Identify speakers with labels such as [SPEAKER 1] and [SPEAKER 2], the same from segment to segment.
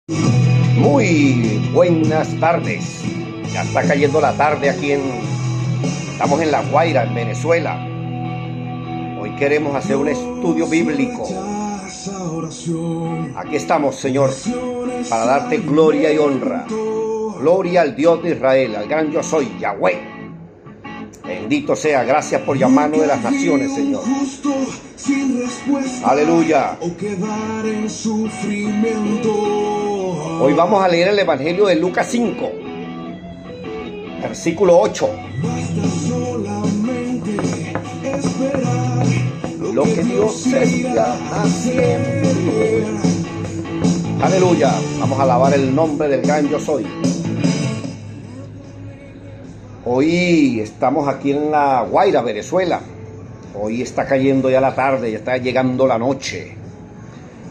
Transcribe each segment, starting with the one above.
[SPEAKER 1] Muy buenas tardes. Ya está cayendo la tarde estamos en La Guaira, en Venezuela. Hoy queremos hacer un estudio bíblico. Aquí estamos, Señor, para darte gloria y honra. Gloria al Dios de Israel, al gran yo soy, Yahweh. Bendito sea, gracias por llamarnos de las naciones, Señor. Aleluya. Hoy vamos a leer el Evangelio de Lucas 5, versículo 8. Lo que Dios está haciendo. Aleluya. Vamos a alabar el nombre del gran yo soy. Hoy estamos aquí en La Guaira, Venezuela. Hoy está cayendo ya la tarde, ya está llegando la noche.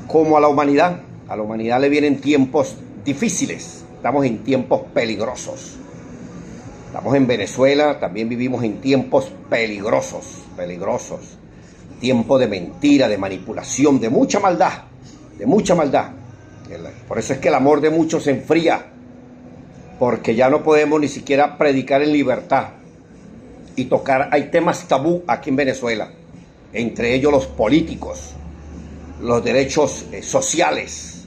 [SPEAKER 1] Como a la humanidad le vienen tiempos difíciles. Estamos en tiempos peligrosos. Estamos en Venezuela, también vivimos en tiempos peligrosos. Tiempo de mentira, de manipulación, de mucha maldad. Por eso es que el amor de muchos se enfría. Porque ya no podemos ni siquiera predicar en libertad y tocar. Hay temas tabú aquí en Venezuela, entre ellos los políticos, los derechos sociales,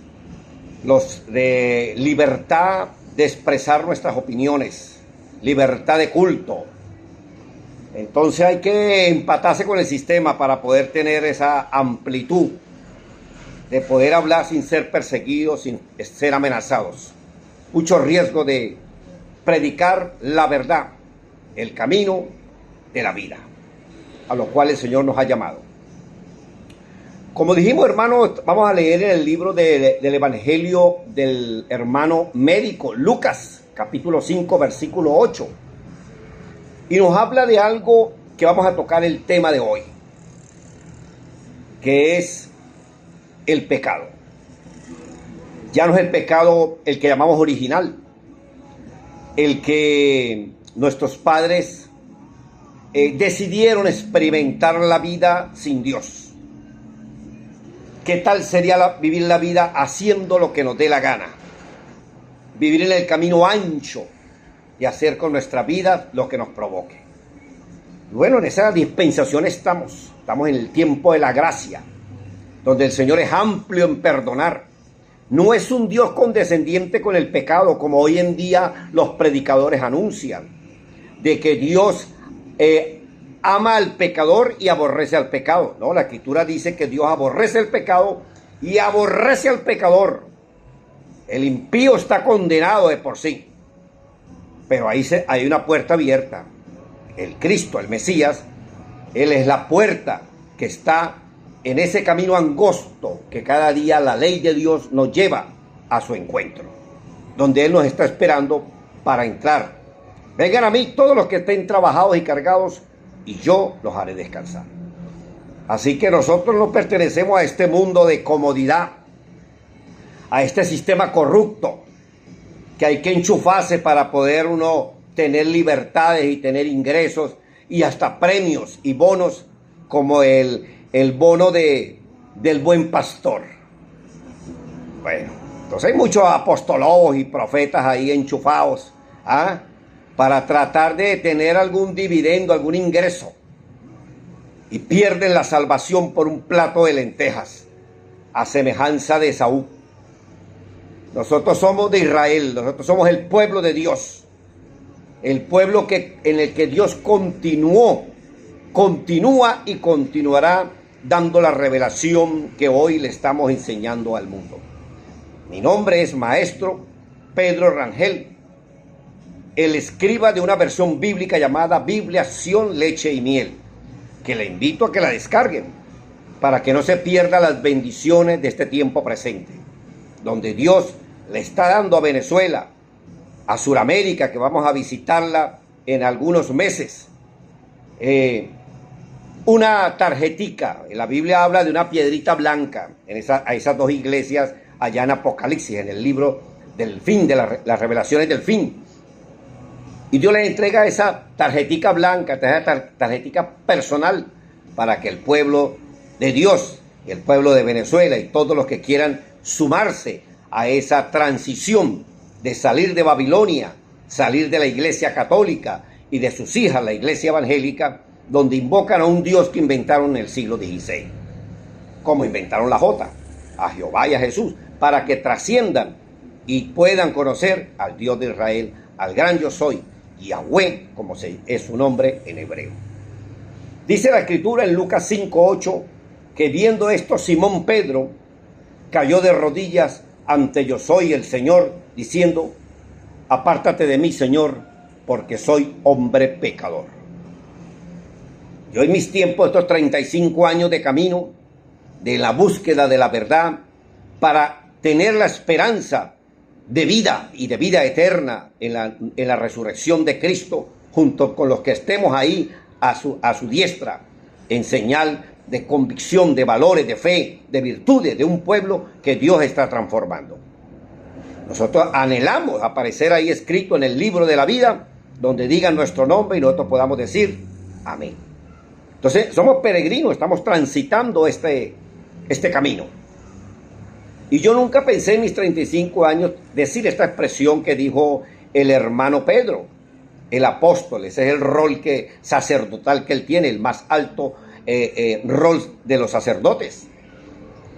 [SPEAKER 1] los de libertad de expresar nuestras opiniones, libertad de culto. Entonces hay que empatarse con el sistema para poder tener esa amplitud de poder hablar sin ser perseguidos, sin ser amenazados. Mucho riesgo de predicar la verdad, el camino de la vida, a lo cual el Señor nos ha llamado. Como dijimos, hermanos, vamos a leer el libro del Evangelio del hermano médico Lucas, capítulo 5, versículo 8. Y nos habla de algo que vamos a tocar el tema de hoy, que es el pecado. Ya no es el pecado el que llamamos original, el que nuestros padres decidieron experimentar la vida sin Dios. ¿Qué tal sería vivir la vida haciendo lo que nos dé la gana? Vivir en el camino ancho y hacer con nuestra vida lo que nos provoque. Bueno, en esa dispensación estamos en el tiempo de la gracia, donde el Señor es amplio en perdonar. No es un Dios condescendiente con el pecado, como hoy en día los predicadores anuncian, de que Dios ama al pecador y aborrece al pecado. No, la Escritura dice que Dios aborrece el pecado y aborrece al pecador. El impío está condenado de por sí, pero ahí hay una puerta abierta. El Cristo, el Mesías, Él es la puerta que está en ese camino angosto que cada día la ley de Dios nos lleva a su encuentro, donde Él nos está esperando para entrar. Vengan a mí todos los que estén trabajados y cargados, y yo los haré descansar. Así que nosotros no pertenecemos a este mundo de comodidad, a este sistema corrupto, que hay que enchufarse para poder uno tener libertades y tener ingresos y hasta premios y bonos como el bono del buen pastor. Bueno, entonces hay muchos apostolos y profetas ahí enchufados para tratar de tener algún dividendo, algún ingreso, y pierden la salvación por un plato de lentejas, a semejanza de Esaú. Nosotros somos de Israel, nosotros somos el pueblo de Dios, el pueblo en el que Dios continúa y continuará dando la revelación que hoy le estamos enseñando al mundo. Mi nombre es Maestro Pedro Rangel, el escriba de una versión bíblica llamada Biblia Sion, Leche y Miel, que le invito a que la descarguen para que no se pierdan las bendiciones de este tiempo presente, donde Dios le está dando a Venezuela, a Sudamérica, que vamos a visitarla en algunos meses, una tarjetica. La Biblia habla de una piedrita blanca a esas dos iglesias allá en Apocalipsis, en el libro del fin, de las revelaciones del fin. Y Dios les entrega esa tarjetica blanca, esa tarjetica personal, para que el pueblo de Dios, el pueblo de Venezuela y todos los que quieran sumarse a esa transición de salir de Babilonia, salir de la iglesia católica y de sus hijas, la iglesia evangélica, donde invocan a un Dios que inventaron en el siglo XVI, como inventaron la Jota, a Jehová y a Jesús, para que trasciendan y puedan conocer al Dios de Israel, al gran yo soy, Yahweh, como es su nombre en hebreo. Dice la escritura en Lucas 5:8, que viendo esto Simón Pedro cayó de rodillas ante yo soy el Señor, diciendo: apártate de mí, Señor, porque soy hombre pecador. Yo en mis tiempos, estos 35 años de camino, de la búsqueda de la verdad, para tener la esperanza de vida y de vida eterna en la resurrección de Cristo, junto con los que estemos ahí a su diestra, en señal de convicción, de valores, de fe, de virtudes, de un pueblo que Dios está transformando. Nosotros anhelamos aparecer ahí escrito en el libro de la vida, donde digan nuestro nombre y nosotros podamos decir amén. Entonces, somos peregrinos, estamos transitando este camino. Y yo nunca pensé en mis 35 años decir esta expresión que dijo el hermano Pedro, el apóstol. Ese es el rol sacerdotal que él tiene, el más alto rol de los sacerdotes.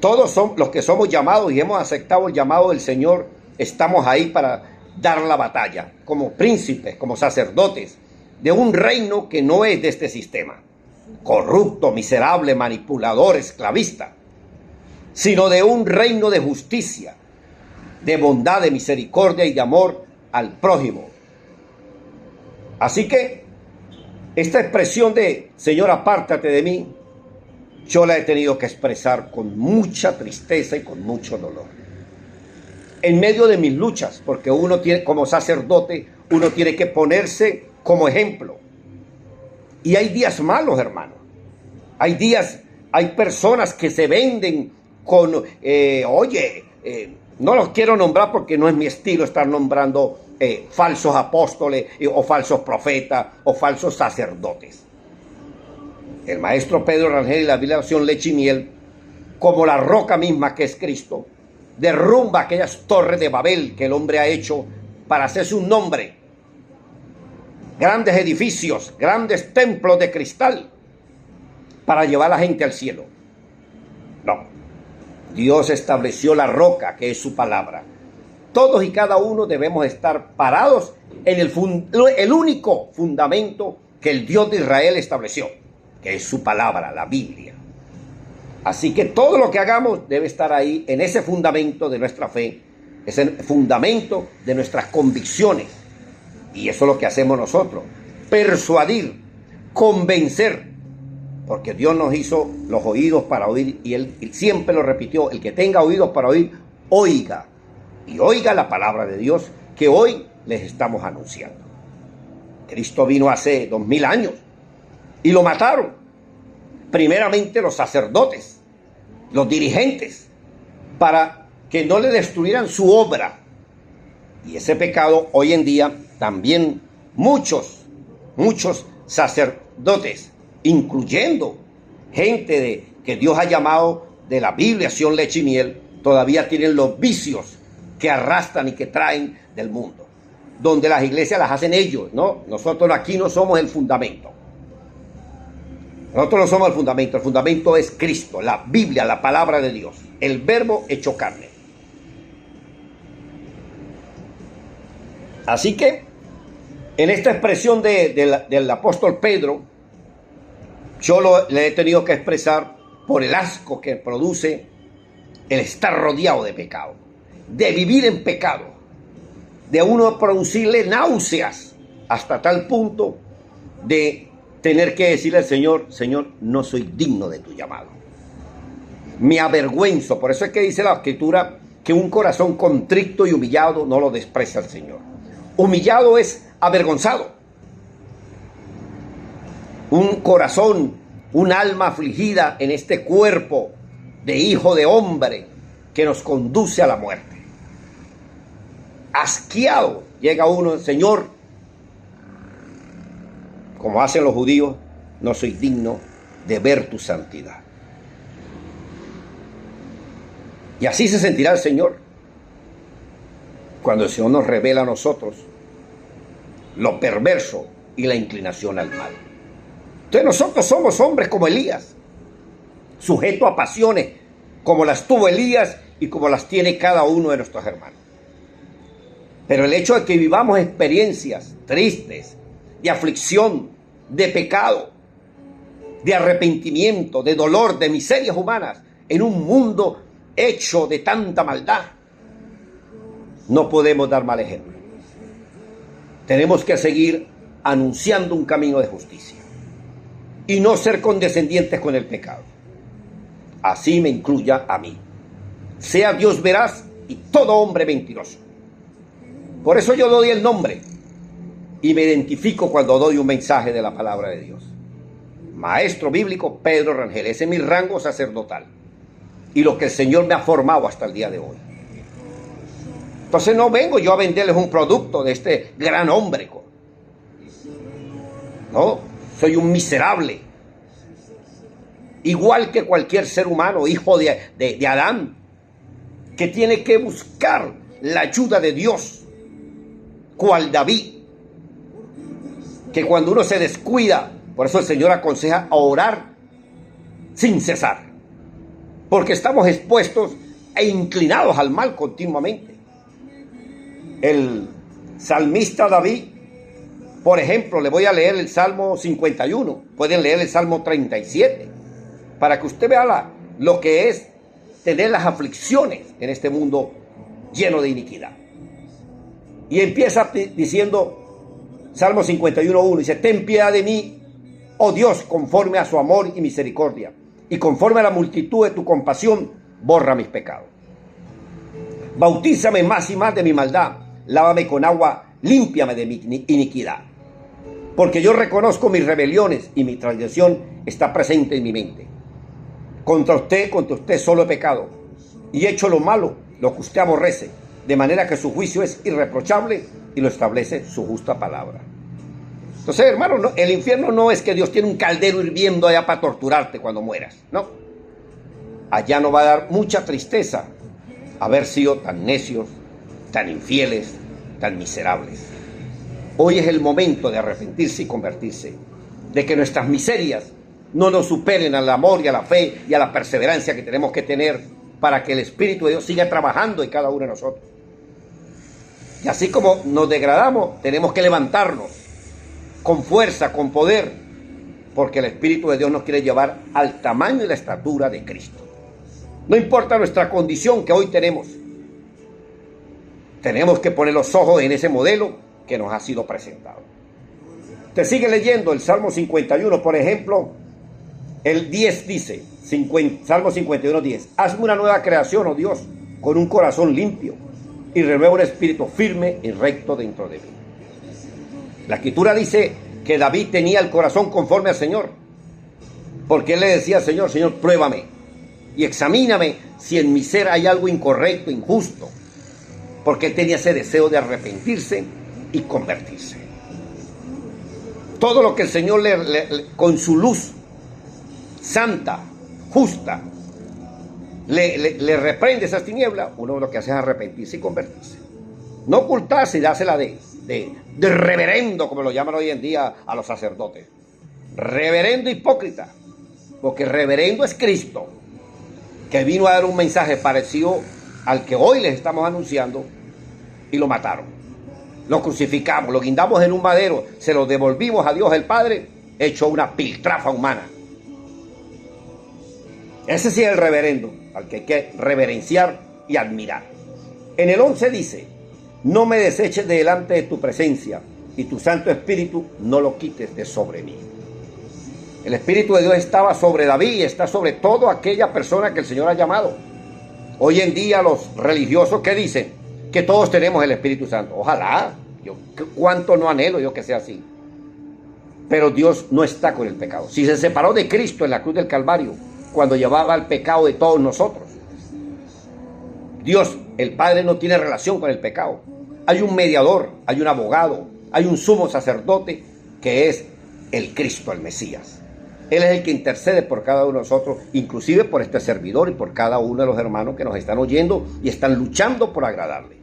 [SPEAKER 1] Todos los que somos llamados y hemos aceptado el llamado del Señor, estamos ahí para dar la batalla, como príncipes, como sacerdotes, de un reino que no es de este sistema, corrupto, miserable, manipulador, esclavista, sino de un reino de justicia, de bondad, de misericordia y de amor al prójimo. Así que esta expresión de Señor, apártate de mí, yo la he tenido que expresar con mucha tristeza y con mucho dolor. En medio de mis luchas, porque uno tiene, como sacerdote, uno tiene que ponerse como ejemplo. Y hay días malos, hermano. Hay personas que se venden con, no los quiero nombrar porque no es mi estilo estar nombrando falsos apóstoles o falsos profetas o falsos sacerdotes. El maestro Pedro Rangel y la Biblia versión leche y miel, como la roca misma que es Cristo, derrumba aquellas torres de Babel que el hombre ha hecho para hacerse un nombre. Grandes edificios, grandes templos de cristal para llevar a la gente al cielo. No. Dios estableció la roca que es su palabra. Todos y cada uno debemos estar parados en el único fundamento que el Dios de Israel estableció, que es su palabra, la Biblia. Así que todo lo que hagamos debe estar ahí en ese fundamento de nuestra fe, ese fundamento de nuestras convicciones. Y eso es lo que hacemos nosotros, persuadir, convencer, porque Dios nos hizo los oídos para oír y Él siempre lo repitió: el que tenga oídos para oír, oiga, y oiga la palabra de Dios que hoy les estamos anunciando. Cristo vino hace 2000 años y lo mataron, primeramente los sacerdotes, los dirigentes, para que no le destruyeran su obra. Y ese pecado hoy en día también muchos sacerdotes, incluyendo gente que Dios ha llamado de la Biblia, Sion, leche y miel, todavía tienen los vicios que arrastran y que traen del mundo, donde las iglesias las hacen ellos, ¿no? Nosotros aquí no somos el fundamento. Nosotros no somos el fundamento es Cristo, la Biblia, la palabra de Dios, el verbo hecho carne. Así que, en esta expresión del apóstol Pedro, yo le he tenido que expresar por el asco que produce el estar rodeado de pecado, de vivir en pecado, de uno producirle náuseas hasta tal punto de tener que decirle al Señor: Señor, no soy digno de tu llamado. Me avergüenzo. Por eso es que dice la Escritura que un corazón contrito y humillado no lo desprecia el Señor. Humillado es avergonzado. Un corazón, un alma afligida en este cuerpo de hijo de hombre que nos conduce a la muerte. Asqueado llega uno: Señor, como hacen los judíos, no soy digno de ver tu santidad. Y así se sentirá el Señor. cuando el Señor nos revela a nosotros lo perverso y la inclinación al mal. Entonces nosotros somos hombres como Elías, sujetos a pasiones como las tuvo Elías y como las tiene cada uno de nuestros hermanos. Pero el hecho de que vivamos experiencias tristes, de aflicción, de pecado, de arrepentimiento, de dolor, de miserias humanas, en un mundo hecho de tanta maldad, no podemos dar mal ejemplo. Tenemos que seguir anunciando un camino de justicia y no ser condescendientes con el pecado. Así me incluya a mí. Sea Dios veraz y todo hombre mentiroso. Por eso yo doy el nombre y me identifico cuando doy un mensaje de la palabra de Dios. Maestro bíblico Pedro Rangel, ese es mi rango sacerdotal y lo que el Señor me ha formado hasta el día de hoy. Entonces no vengo yo a venderles un producto de este gran hombre. No, soy un miserable. Igual que cualquier ser humano, hijo de Adán, que tiene que buscar la ayuda de Dios, cual David, que cuando uno se descuida, por eso el Señor aconseja a orar sin cesar, porque estamos expuestos e inclinados al mal continuamente. El salmista David, por ejemplo, le voy a leer el Salmo 51, pueden leer el Salmo 37, para que usted vea lo que es tener las aflicciones en este mundo lleno de iniquidad. Y empieza diciendo, Salmo 51:1, dice: ten piedad de mí, oh Dios, conforme a su amor y misericordia, y conforme a la multitud de tu compasión, borra mis pecados. Bautízame más y más de mi maldad, lávame con agua, límpiame de mi iniquidad. Porque yo reconozco mis rebeliones y mi transgresión está presente en mi mente. Contra usted solo he pecado y he hecho lo malo, lo que usted aborrece, de manera que su juicio es irreprochable y lo establece su justa palabra. Entonces, hermano, el infierno no es que Dios tiene un caldero hirviendo allá para torturarte cuando mueras, no. Allá nos va a dar mucha tristeza haber sido tan necios, tan infieles, tan miserables. Hoy es el momento de arrepentirse y convertirse, de que nuestras miserias no nos superen al amor y a la fe y a la perseverancia que tenemos que tener para que el Espíritu de Dios siga trabajando en cada uno de nosotros. Y así como nos degradamos, tenemos que levantarnos con fuerza, con poder, porque el Espíritu de Dios nos quiere llevar al tamaño y la estatura de Cristo. No importa nuestra condición que hoy tenemos que poner los ojos en ese modelo que nos ha sido presentado. Te sigue leyendo el Salmo 51, por ejemplo, el 10 dice, Salmo 51:10, hazme una nueva creación, oh Dios, con un corazón limpio, y renueva un espíritu firme y recto dentro de mí. La Escritura dice que David tenía el corazón conforme al Señor, porque él le decía al Señor: Señor, pruébame y examíname si en mi ser hay algo incorrecto, injusto, porque él tenía ese deseo de arrepentirse y convertirse. Todo lo que el Señor con su luz santa, justa, le reprende esas tinieblas, uno lo que hace es arrepentirse y convertirse. No ocultarse y dársela de reverendo, como lo llaman hoy en día a los sacerdotes. Reverendo hipócrita, porque reverendo es Cristo, que vino a dar un mensaje parecido al que hoy les estamos anunciando, y lo mataron. Lo crucificamos, lo guindamos en un madero, se lo devolvimos a Dios el Padre, hecho una piltrafa humana. Ese sí es el reverendo, al que hay que reverenciar y admirar. En el 11 dice: no me deseches de delante de tu presencia, y tu Santo Espíritu no lo quites de sobre mí. El Espíritu de Dios estaba sobre David y está sobre toda aquella persona que el Señor ha llamado. Hoy en día los religiosos, ¿qué dicen? Que todos tenemos el Espíritu Santo. Ojalá, cuánto no anhelo yo que sea así. Pero Dios no está con el pecado. Si se separó de Cristo en la cruz del Calvario, cuando llevaba el pecado de todos nosotros, Dios, el Padre, no tiene relación con el pecado. Hay un mediador, hay un abogado, hay un sumo sacerdote que es el Cristo, el Mesías. Él es el que intercede por cada uno de nosotros, inclusive por este servidor y por cada uno de los hermanos que nos están oyendo y están luchando por agradarle.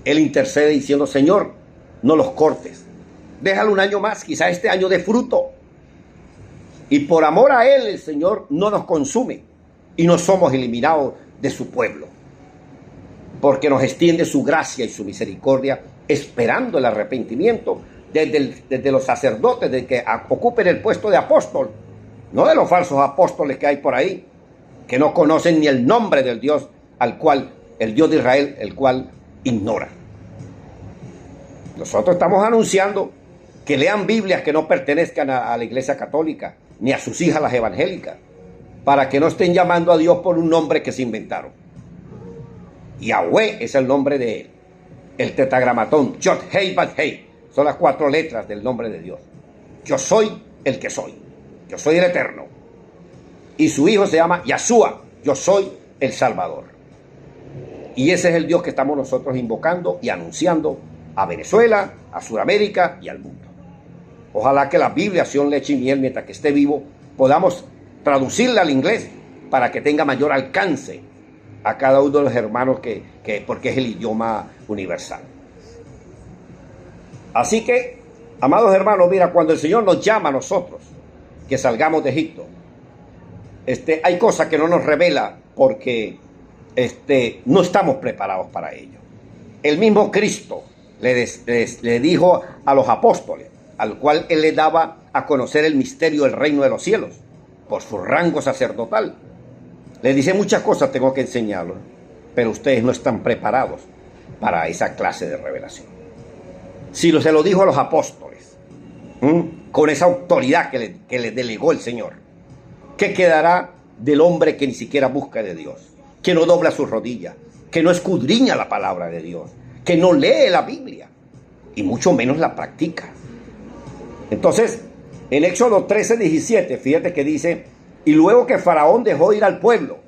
[SPEAKER 1] Él intercede diciendo, Señor, no los cortes. Déjalo un año más, quizá este año dé fruto. Y por amor a Él, el Señor no nos consume y no somos eliminados de su pueblo. Porque nos extiende su gracia y su misericordia, esperando el arrepentimiento desde los sacerdotes, de que ocupen el puesto de apóstol, no de los falsos apóstoles que hay por ahí, que no conocen ni el nombre del Dios al cual, el Dios de Israel, el cual ignora. Nosotros estamos anunciando que lean Biblias que no pertenezcan a la Iglesia Católica, ni a sus hijas las evangélicas, para que no estén llamando a Dios por un nombre que se inventaron. Yahweh es el nombre de Él. El tetragramatón, Yod Hei Bad Hei, son las 4 letras del nombre de Dios. Yo soy el que soy. Yo soy el Eterno. Y su hijo se llama Yahshua. Yo soy el Salvador. Y ese es el Dios que estamos nosotros invocando y anunciando a Venezuela, a Sudamérica y al mundo. Ojalá que la Biblia, Sion, leche y miel, mientras que esté vivo, podamos traducirla al inglés para que tenga mayor alcance a cada uno de los hermanos porque es el idioma universal. Así que, amados hermanos, mira, cuando el Señor nos llama a nosotros que salgamos de Egipto, hay cosas que no nos revela porque no estamos preparados para ello. El mismo Cristo le dijo a los apóstoles, al cual Él le daba a conocer el misterio del reino de los cielos, por su rango sacerdotal. Le dice muchas cosas, tengo que enseñarlos, pero ustedes no están preparados para esa clase de revelación. Si se lo dijo a los apóstoles, con esa autoridad que le delegó el Señor, ¿qué quedará del hombre que ni siquiera busca de Dios? Que no dobla sus rodillas, que no escudriña la palabra de Dios, que no lee la Biblia, y mucho menos la practica. Entonces, en Éxodo 13:17, fíjate que dice, y luego que Faraón dejó ir al pueblo,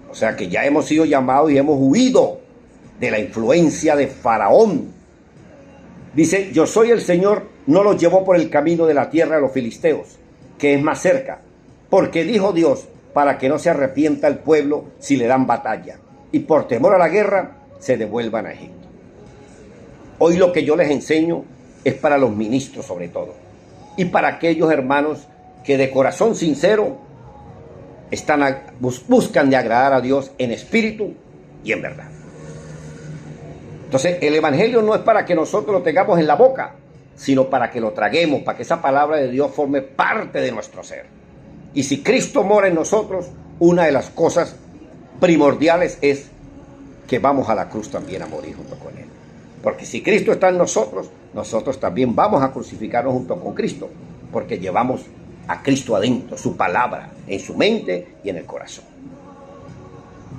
[SPEAKER 1] o sea que ya hemos sido llamados y hemos huido de la influencia de Faraón. Dice, yo soy el Señor, no los llevó por el camino de la tierra de los filisteos, que es más cerca, porque dijo Dios, para que no se arrepienta el pueblo si le dan batalla, y por temor a la guerra se devuelvan a Egipto. Hoy lo que yo les enseño es para los ministros sobre todo, y para aquellos hermanos que de corazón sincero buscan de agradar a Dios en espíritu y en verdad. Entonces, el evangelio no es para que nosotros lo tengamos en la boca, sino para que lo traguemos, para que esa palabra de Dios forme parte de nuestro ser. Y si Cristo mora en nosotros, una de las cosas primordiales es que vamos a la cruz también a morir junto con Él. Porque si Cristo está en nosotros, nosotros también vamos a crucificarnos junto con Cristo, porque llevamos a Cristo adentro, su palabra, en su mente y en el corazón.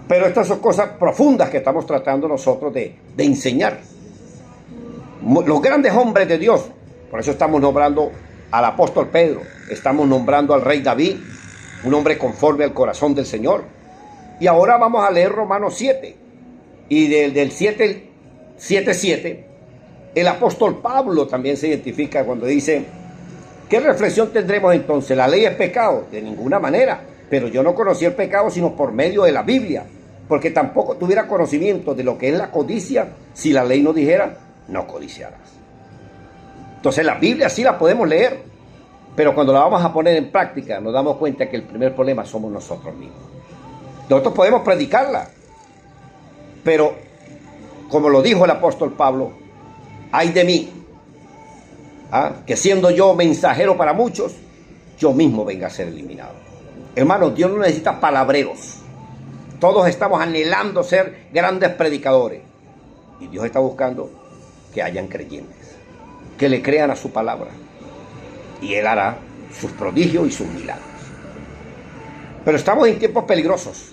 [SPEAKER 1] Pero estas son cosas profundas que estamos tratando nosotros de enseñar. Los grandes hombres de Dios, por eso estamos nombrando al apóstol Pedro, estamos nombrando al rey David, un hombre conforme al corazón del Señor. Y ahora vamos a leer Romanos 7, y del 7:7, el apóstol Pablo también se identifica cuando dice, ¿qué reflexión tendremos entonces? ¿La ley es pecado? De ninguna manera, pero yo no conocí el pecado sino por medio de la Biblia, porque tampoco tuviera conocimiento de lo que es la codicia si la ley no dijera, no codiciarás. Entonces la Biblia sí la podemos leer, pero cuando la vamos a poner en práctica nos damos cuenta que el primer problema somos nosotros mismos. Nosotros podemos predicarla, pero como lo dijo el apóstol Pablo, ay de mí, que siendo yo mensajero para muchos, yo mismo venga a ser eliminado. Hermanos, Dios no necesita palabreros. Todos estamos anhelando ser grandes predicadores. Y Dios está buscando que hayan creyentes, que le crean a su palabra. Y Él hará sus prodigios y sus milagros. Pero estamos en tiempos peligrosos,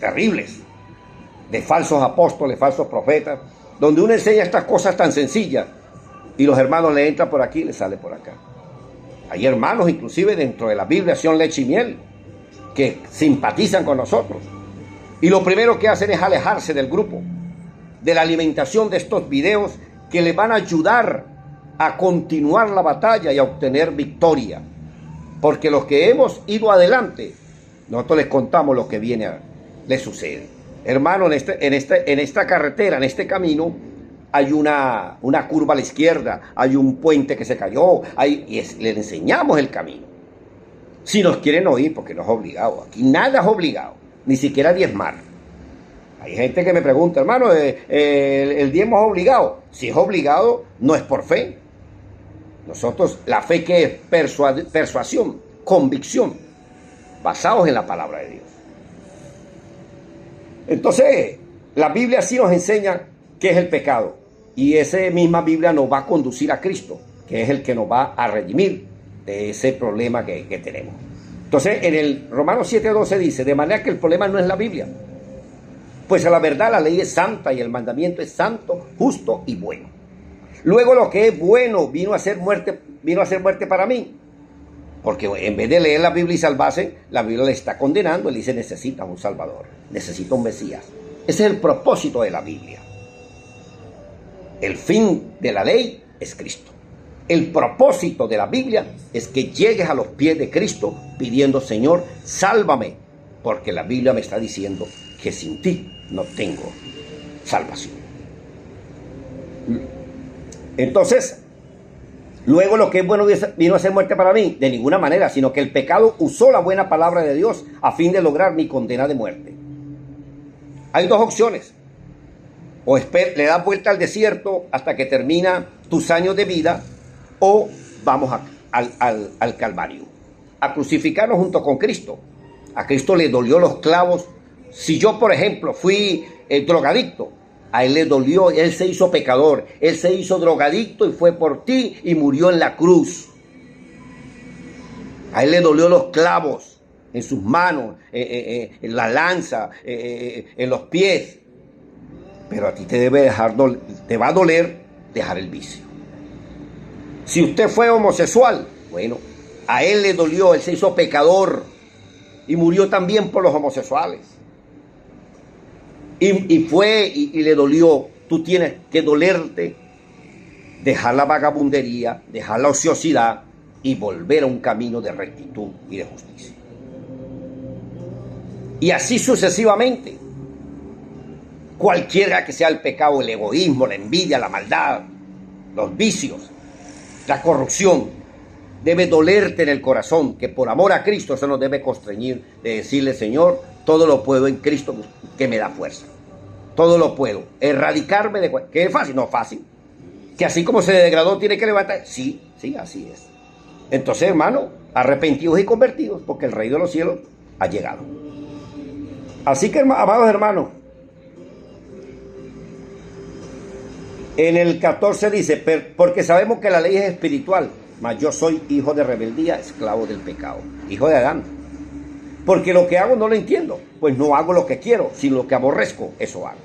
[SPEAKER 1] terribles, de falsos apóstoles, falsos profetas, donde uno enseña estas cosas tan sencillas y los hermanos le entran por aquí y le sale por acá. Hay hermanos, inclusive dentro de la Biblia, Sion, leche y miel, que simpatizan con nosotros. Y lo primero que hacen es alejarse del grupo, de la alimentación de estos videos que les van a ayudar a continuar la batalla y a obtener victoria. Porque los que hemos ido adelante, nosotros les contamos lo que les sucede. Hermano, en esta carretera, en este camino, hay una curva a la izquierda, hay un puente que se cayó, le enseñamos el camino. Si nos quieren oír, porque no es obligado. Aquí nada es obligado, ni siquiera diezmar. Hay gente que me pregunta, hermano, ¿el diezmo es obligado? Si es obligado, no es por fe. Nosotros, la fe que es persuasión, convicción, basados en la palabra de Dios. Entonces, la Biblia sí nos enseña qué es el pecado. Y esa misma Biblia nos va a conducir a Cristo, que es el que nos va a redimir de ese problema que tenemos. Entonces, en el Romanos 7:12 dice, de manera que el problema no es la Biblia. Pues a la verdad la ley es santa y el mandamiento es santo, justo y bueno. Luego lo que es bueno vino a ser muerte para mí. Porque en vez de leer la Biblia y salvarse, la Biblia le está condenando. Él dice, necesita un Salvador, necesita un Mesías. Ese es el propósito de la Biblia. El fin de la ley es Cristo. El propósito de la Biblia es que llegues a los pies de Cristo pidiendo, Señor, sálvame. Porque la Biblia me está diciendo que sin ti no tengo salvación. Entonces, luego lo que es bueno vino a ser muerte para mí, de ninguna manera, sino que el pecado usó la buena palabra de Dios a fin de lograr mi condena de muerte. Hay dos opciones. O le das vuelta al desierto hasta que termina tus años de vida, o vamos al Calvario, a crucificarnos junto con Cristo. A Cristo le dolió los clavos. Si yo, por ejemplo, fui drogadicto, a él le dolió, él se hizo pecador, él se hizo drogadicto y fue por ti y murió en la cruz. A él le dolió los clavos en sus manos, en la lanza, en los pies. Pero a ti te va a doler dejar el vicio. Si usted fue homosexual, bueno, a él le dolió, él se hizo pecador y murió también por los homosexuales. Y le dolió. Tú tienes que dolerte, dejar la vagabundería, dejar la ociosidad y volver a un camino de rectitud y de justicia. Y así sucesivamente. Cualquiera que sea el pecado, el egoísmo, la envidia, la maldad, los vicios, la corrupción, debe dolerte en el corazón, que por amor a Cristo eso nos debe constreñir de decirle, Señor, todo lo puedo en Cristo que me da fuerza. Todo lo puedo. Erradicarme de... ¿Que es fácil? No es fácil. Que así como se degradó tiene que levantar. Sí, así es. Entonces, hermano, arrepentidos y convertidos, porque el reino de los cielos ha llegado. Así que, amados hermanos, en el 14 dice, porque sabemos que la ley es espiritual, mas yo soy hijo de rebeldía, esclavo del pecado, hijo de Adán. Porque lo que hago no lo entiendo, pues no hago lo que quiero, sino lo que aborrezco, eso hago.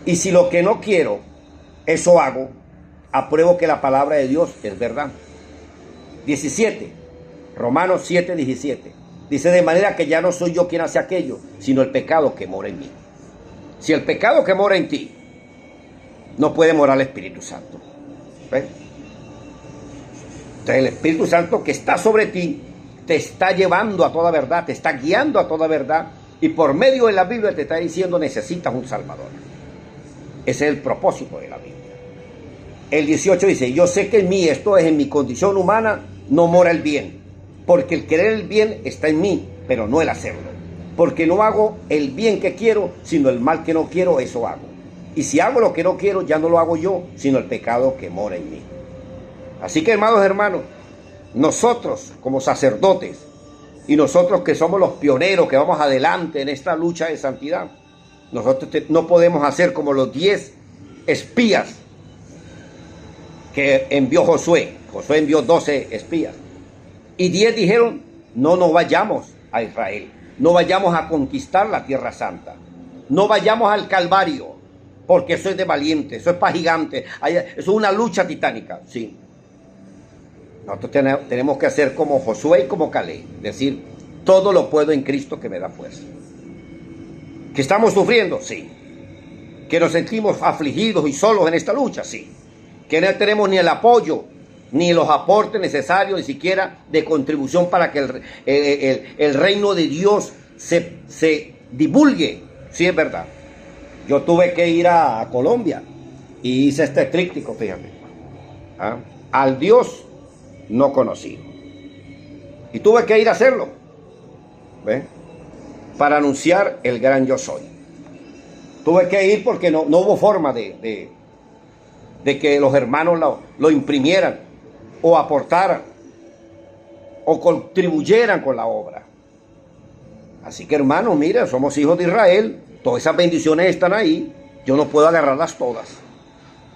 [SPEAKER 1] Y si lo que no quiero, eso hago, apruebo que la palabra de Dios es verdad. 17, Romanos 7, 17. Dice, de manera que ya no soy yo quien hace aquello, sino el pecado que mora en mí. Si el pecado que mora en ti, no puede morar el Espíritu Santo. ¿Ves? Entonces el Espíritu Santo que está sobre ti, te está llevando a toda verdad, te está guiando a toda verdad, y por medio de la Biblia te está diciendo, necesitas un Salvador. Ese es el propósito de la Biblia. El 18 dice, yo sé que en mí, esto es en mi condición humana, no mora el bien, porque el querer el bien está en mí, pero no el hacerlo. Porque no hago el bien que quiero, sino el mal que no quiero, eso hago. Y si hago lo que no quiero, ya no lo hago yo, sino el pecado que mora en mí. Así que, hermanos, nosotros como sacerdotes y nosotros que somos los pioneros que vamos adelante en esta lucha de santidad, nosotros no podemos hacer como los 10 espías que envió Josué. Josué envió 12 espías y 10 dijeron, no vayamos a Israel, no vayamos a conquistar la Tierra Santa, no vayamos al Calvario, porque eso es de valientes, eso es para gigantes, eso es una lucha titánica. Sí. Nosotros tenemos que hacer como Josué y como Caleb, decir, todo lo puedo en Cristo que me da fuerza. ¿Que estamos sufriendo? Sí. ¿Que nos sentimos afligidos y solos en esta lucha? Sí. ¿Que no tenemos ni el apoyo, ni los aportes necesarios, ni siquiera de contribución para que el reino de Dios se divulgue. Sí, es verdad. Yo tuve que ir a Colombia y hice este tríptico, fíjate. ¿Ah? Al Dios no conocido. Y tuve que ir a hacerlo, ¿ves? Para anunciar el gran yo soy. Tuve que ir porque no hubo forma de que los hermanos lo imprimieran o aportaran o contribuyeran con la obra. Así que, hermanos, mira, somos hijos de Israel, todas esas bendiciones están ahí, yo no puedo agarrarlas todas.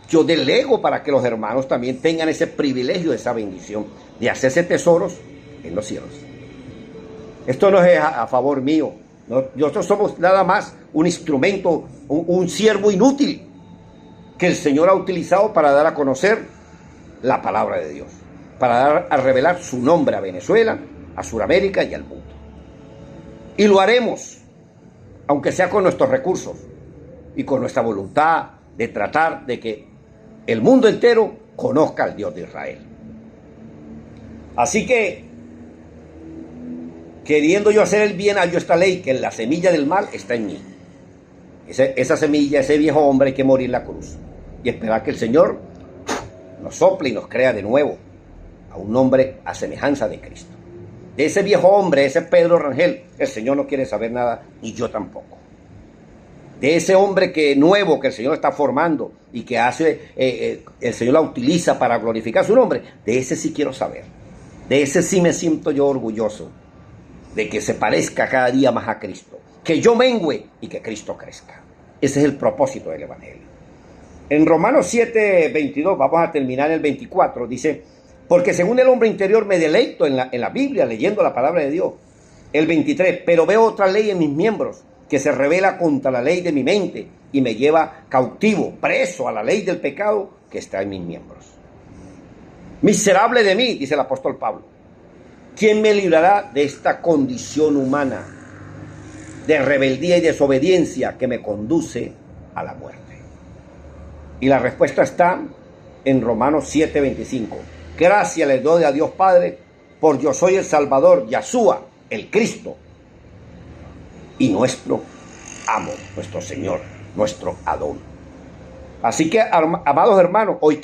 [SPEAKER 1] Yo delego para que los hermanos también tengan ese privilegio, esa bendición de hacerse tesoros en los cielos. Esto no es a favor mío, nosotros somos nada más un instrumento, un siervo inútil que el Señor ha utilizado para dar a conocer la palabra de Dios, para dar a revelar su nombre a Venezuela, a Sudamérica y al mundo. Y lo haremos, aunque sea con nuestros recursos y con nuestra voluntad de tratar de que el mundo entero conozca al Dios de Israel. Así que, queriendo yo hacer el bien, hallo esta ley, que la semilla del mal está en mí. Esa semilla, ese viejo hombre, hay que morir en la cruz y esperar que el Señor nos sople y nos crea de nuevo a un hombre a semejanza de Cristo. De ese viejo hombre, ese Pedro Rangel, el Señor no quiere saber nada, y yo tampoco. De ese hombre nuevo que el Señor está formando y que el Señor la utiliza para glorificar su nombre, de ese sí quiero saber. De ese sí me siento yo orgulloso, de que se parezca cada día más a Cristo, que yo mengüe y que Cristo crezca. Ese es el propósito del Evangelio. En Romanos 7:22, vamos a terminar el 24, dice: porque según el hombre interior me deleito en la Biblia, leyendo la palabra de Dios. El 23, pero veo otra ley en mis miembros, que se revela contra la ley de mi mente y me lleva cautivo, preso a la ley del pecado que está en mis miembros. Miserable de mí, dice el apóstol Pablo. ¿Quién me librará de esta condición humana de rebeldía y desobediencia que me conduce a la muerte? Y la respuesta está en Romanos 7:25. Gracias le doy a Dios Padre, por yo soy el Salvador, Yahshua, el Cristo, y nuestro amo, nuestro Señor, nuestro Adón. Así que, amados hermanos, hoy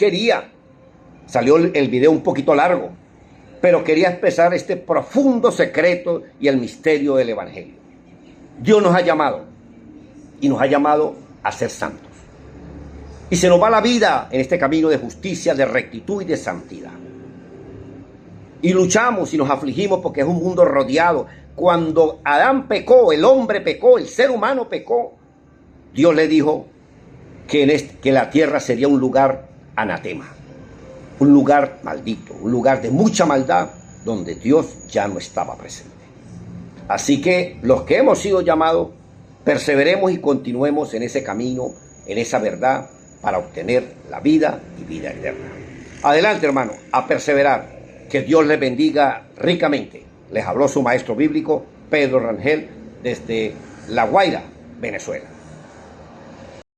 [SPEAKER 1] salió el video un poquito largo, pero quería expresar este profundo secreto y el misterio del Evangelio. Dios nos ha llamado, y nos ha llamado a ser santos. Y se nos va la vida en este camino de justicia, de rectitud y de santidad. Y luchamos y nos afligimos porque es un mundo rodeado. Cuando Adán pecó, el hombre pecó, el ser humano pecó, Dios le dijo que la tierra sería un lugar anatema, un lugar maldito, un lugar de mucha maldad donde Dios ya no estaba presente. Así que los que hemos sido llamados, perseveremos y continuemos en ese camino, en esa verdad, para obtener la vida y vida eterna. Adelante, hermano, a perseverar. Que Dios les bendiga ricamente. Les habló su maestro bíblico, Pedro Rangel, desde La Guaira, Venezuela.